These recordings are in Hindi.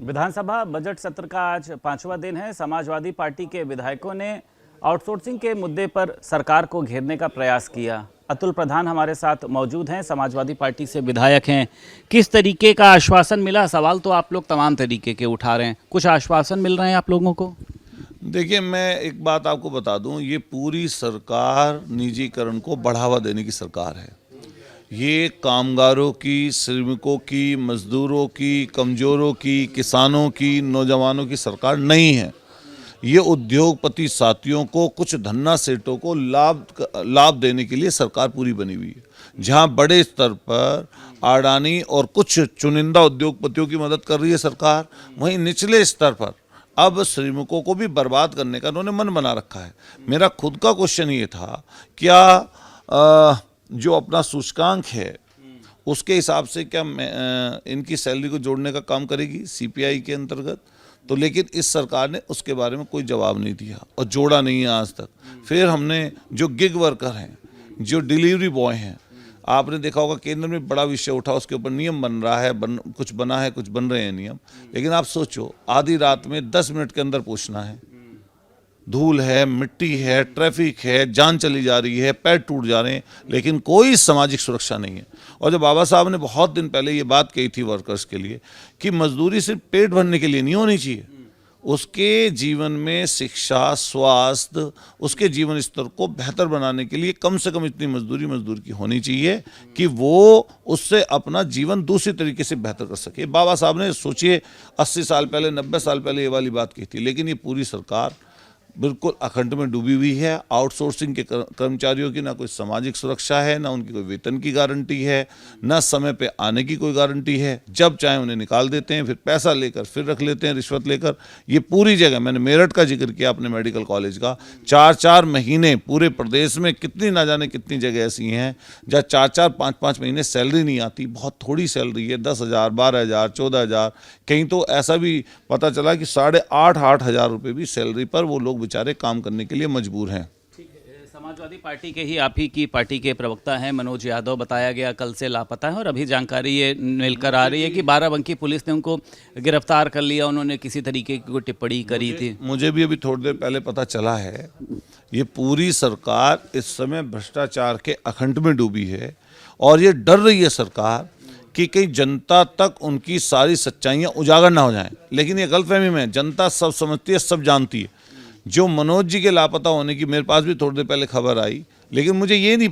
विधानसभा बजट सत्र का आज 5वां दिन है। समाजवादी पार्टी के विधायकों ने आउटसोर्सिंग के मुद्दे पर सरकार को घेरने का प्रयास किया। अतुल प्रधान हमारे साथ मौजूद हैं, समाजवादी पार्टी से विधायक हैं। किस तरीके का आश्वासन मिला? सवाल तो आप लोग तमाम तरीके के उठा रहे हैं, कुछ आश्वासन मिल रहे हैं आप लोगों को? देखिए, मैं एक बात आपको बता दूं, ये पूरी सरकार निजीकरण को बढ़ावा देने की सरकार है। ये कामगारों की, श्रमिकों की, मजदूरों की, कमज़ोरों की, किसानों की, नौजवानों की सरकार नहीं है। ये उद्योगपति साथियों को, कुछ धन्ना सेठों को लाभ देने के लिए सरकार पूरी बनी हुई है। जहां बड़े स्तर पर अडानी और कुछ चुनिंदा उद्योगपतियों की मदद कर रही है सरकार, वहीं निचले स्तर पर अब श्रमिकों को भी बर्बाद करने का उन्होंने मन बना रखा है। मेरा खुद का क्वेश्चन ये था, क्या जो अपना सूचकांक है उसके हिसाब से क्या इनकी सैलरी को जोड़ने का काम करेगी सीपीआई के अंतर्गत? तो लेकिन इस सरकार ने उसके बारे में कोई जवाब नहीं दिया और जोड़ा नहीं है आज तक। फिर हमने जो गिग वर्कर हैं, जो डिलीवरी बॉय हैं, आपने देखा होगा केंद्र में बड़ा विषय उठा, उसके ऊपर नियम बन रहा है, कुछ बना है, कुछ बन रहे हैं नियम। लेकिन आप सोचो, आधी रात में 10 मिनट के अंदर पहुंचना है, धूल है, मिट्टी है, ट्रैफिक है, जान चली जा रही है, पैर टूट जा रहे हैं, लेकिन कोई सामाजिक सुरक्षा नहीं है। और जब बाबा साहब ने बहुत दिन पहले ये बात कही थी वर्कर्स के लिए कि मजदूरी सिर्फ पेट भरने के लिए नहीं होनी चाहिए, उसके जीवन में शिक्षा, स्वास्थ्य, उसके जीवन स्तर को बेहतर बनाने के लिए कम से कम इतनी मजदूर की होनी चाहिए कि वो उससे अपना जीवन दूसरी तरीके से बेहतर कर सके। बाबा साहब ने, सोचिए, 80 साल पहले, 90 साल पहले ये वाली बात कही थी। लेकिन ये पूरी सरकार बिल्कुल अखंड में डूबी हुई है। आउटसोर्सिंग के कर्मचारियों की ना कोई सामाजिक सुरक्षा है, ना उनकी कोई वेतन की गारंटी है, ना समय पे आने की कोई गारंटी है। जब चाहे उन्हें निकाल देते हैं, फिर पैसा लेकर फिर रख लेते हैं, रिश्वत लेकर। ये पूरी जगह, मैंने मेरठ का जिक्र किया अपने मेडिकल कॉलेज का, 4-4 महीने पूरे प्रदेश में कितनी, ना जाने कितनी जगह ऐसी हैं जहाँ 4-4, 5-5 महीने सैलरी नहीं आती। बहुत थोड़ी सैलरी है, 10,000, 12,000, 14,000, कहीं तो ऐसा भी पता चला कि 8,500 हज़ार रुपये भी सैलरी पर वो लोग बेचारे काम करने के लिए मजबूर हैं। समाजवादी पार्टी के ही, आप ही की पार्टी के प्रवक्ता हैं मनोज यादव, बताया गया कल से लापता है और अभी जानकारी ये मिलकर आ रही है कि बाराबंकी पुलिस ने उनको गिरफ्तार कर लिया। उन्होंने किसी तरीके की कोई टिप्पणी करी थी। मुझे भी अभी थोड़ी देर पहले पता चला है, ये पूरी सरकार इस समय भ्रष्टाचार के अखंड में डूबी है और ये डर रही है सरकार कि कहीं जनता तक उनकी सारी सच्चाइयाँ उजागर ना हो जाएं। लेकिन ये गलतफहमी में, जनता सब समझती है, सब जानती है। जो मनोज जी के लापता होने की मेरे पास भी थोड़ी देर पहले खबर आई, लेकिन मुझे ये नहीं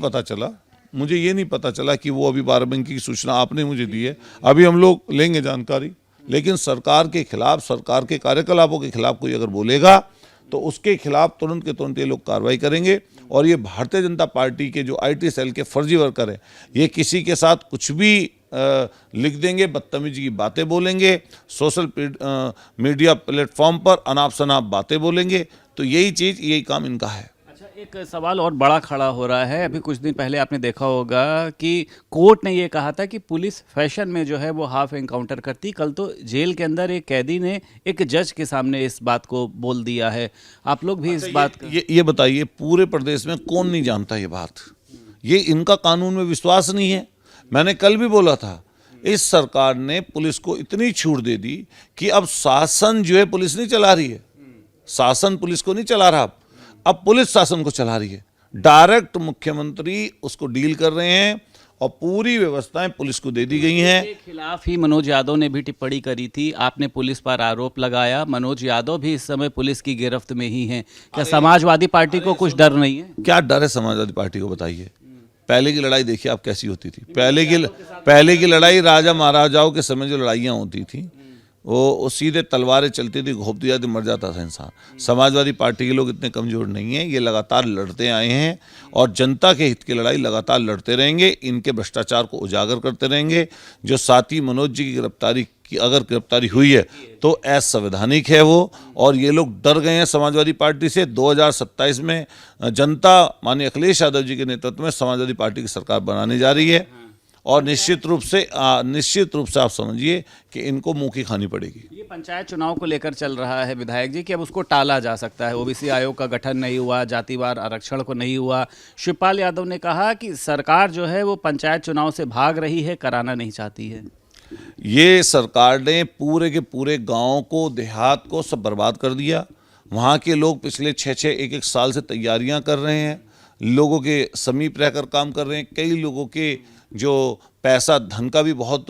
पता चला कि वो अभी बाराबंकी की सूचना आपने मुझे दी है। अभी हम लोग लेंगे जानकारी। लेकिन सरकार के खिलाफ, सरकार के कार्यकलापों के खिलाफ कोई अगर बोलेगा तो उसके खिलाफ तुरंत के तुरंत ये लोग कार्रवाई करेंगे। और ये भारतीय जनता पार्टी के जो IT सेल के फर्जी वर्कर हैं, ये किसी के साथ कुछ भी लिख देंगे, बदतमीजी की बातें बोलेंगे, सोशल मीडिया प्लेटफॉर्म पर अनाप शनाप बातें बोलेंगे, तो यही काम इनका है। अच्छा, एक सवाल और बड़ा खड़ा हो रहा है। अभी कुछ दिन पहले आपने देखा होगा कि कोर्ट ने ये कहा था कि पुलिस फैशन में जो है वो हाफ एनकाउंटर करती। कल तो जेल के अंदर एक कैदी ने एक जज के सामने इस बात को बोल दिया है। आप लोग भी इस बात ये बताइए, पूरे प्रदेश में कौन नहीं जानता ये बात? ये इनका कानून में विश्वास नहीं है। मैंने कल भी बोला था, इस सरकार ने पुलिस को इतनी छूट दे दी कि अब शासन जो है पुलिस नहीं चला रही है, शासन पुलिस को नहीं चला रहा, अब पुलिस शासन को चला रही है। डायरेक्ट मुख्यमंत्री उसको डील कर रहे हैं और पूरी व्यवस्थाएं पुलिस को दे दी गई हैं। के खिलाफ ही मनोज यादव ने भी टिप्पणी करी थी। आपने पुलिस पर आरोप लगाया। मनोज यादव भी इस समय पुलिस की गिरफ्त में ही हैं। क्या समाजवादी पार्टी को कुछ डर नहीं है? क्या डर है समाजवादी पार्टी को, बताइए? पहले की लड़ाई देखिए आप कैसी होती थी। पहले की लड़ाई राजा महाराजाओं के समय जो लड़ाइयाँ होती थी, वो सीधे तलवारें चलती थी, घोप दिया तो मर जाता था इंसान। समाजवादी पार्टी के लोग इतने कमज़ोर नहीं हैं, ये लगातार लड़ते आए हैं और जनता के हित की लड़ाई लगातार लड़ते रहेंगे। इनके भ्रष्टाचार को उजागर करते रहेंगे। जो साथी मनोज जी की अगर गिरफ्तारी हुई है तो असंवैधानिक है वो, और ये लोग डर गए हैं समाजवादी पार्टी से। 2027 में जनता माननीय अखिलेश यादव जी के नेतृत्व में समाजवादी पार्टी की सरकार बनाने जा रही है और निश्चित रूप से आप समझिए कि इनको मुंह की खानी पड़ेगी। ये पंचायत चुनाव को लेकर चल रहा है विधायक जी कि अब उसको टाला जा सकता है। ओबीसी आयोग का गठन नहीं हुआ, जातिवार आरक्षण को नहीं हुआ। शिवपाल यादव ने कहा कि सरकार जो है वो पंचायत चुनाव से भाग रही है, कराना नहीं चाहती है। ये सरकार ने पूरे के पूरे गांव को, देहात को सब बर्बाद कर दिया। वहाँ के लोग पिछले 6-6, 1-1 साल से तैयारियां कर रहे हैं, लोगों के समीप रहकर काम कर रहे हैं। कई लोगों के जो पैसा, धन का भी बहुत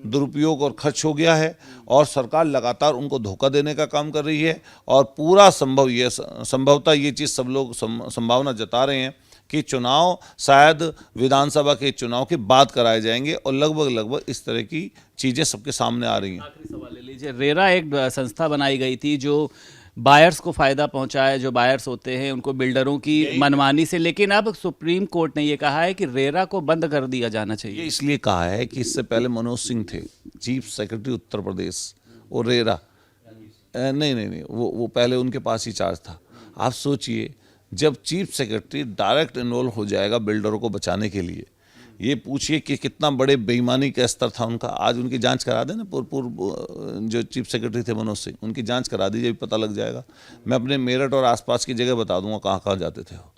दुरुपयोग और खर्च हो गया है, और सरकार लगातार उनको धोखा देने का काम कर रही है। और पूरा संभवतः ये चीज़ सब लोग संभावना जता रहे हैं कि चुनाव शायद विधानसभा के चुनाव के बाद कराए जाएंगे, और लगभग इस तरह की चीज़ें सबके सामने आ रही हैं। आखिरी सवाल ले लीजिए। रेरा एक संस्था बनाई गई थी जो बायर्स को फायदा पहुंचाए, जो बायर्स होते हैं उनको बिल्डरों की मनमानी से, लेकिन अब सुप्रीम कोर्ट ने ये कहा है कि रेरा को बंद कर दिया जाना ये चाहिए। इसलिए कहा है कि इससे पहले मनोज सिंह थे चीफ सेक्रेटरी उत्तर प्रदेश, और रेरा नहीं, वो पहले उनके पास ही चार्ज था। आप सोचिए, जब चीफ सेक्रेटरी डायरेक्ट इन्वॉल्व हो जाएगा बिल्डरों को बचाने के लिए, ये पूछिए कि कितना बड़े बेईमानी का स्तर था उनका। आज उनकी जांच करा देना, पूर्व जो चीफ सेक्रेटरी थे मनोज सिंह, उनकी जांच करा दीजिए, पता लग जाएगा। मैं अपने मेरठ और आसपास की जगह बता दूंगा कहाँ कहाँ जाते थे वो।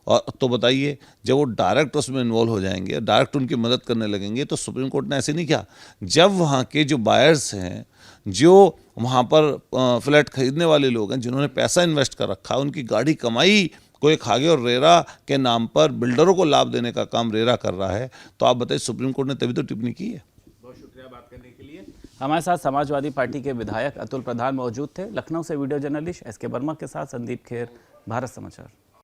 और तो बताइए, जब वो डायरेक्ट उसमें इन्वॉल्व हो जाएंगे, डायरेक्ट उनकी मदद करने लगेंगे, तो सुप्रीम कोर्ट ने ऐसे नहीं किया। जब वहाँ के जो बायर्स हैं, जो वहाँ पर फ्लैट खरीदने वाले लोग हैं, जिन्होंने पैसा इन्वेस्ट कर रखा है, उनकी गाड़ी कमाई कोई खा गया, और रेरा के नाम पर बिल्डरों को लाभ देने का काम रेरा कर रहा है, तो आप बताइए सुप्रीम कोर्ट ने तभी तो टिप्पणी की है। बहुत शुक्रिया बात करने के लिए। हमारे साथ समाजवादी पार्टी के विधायक अतुल प्रधान मौजूद थे। लखनऊ से वीडियो जर्नलिस्ट SK वर्मा के साथ संदीप खेर, भारत समाचार।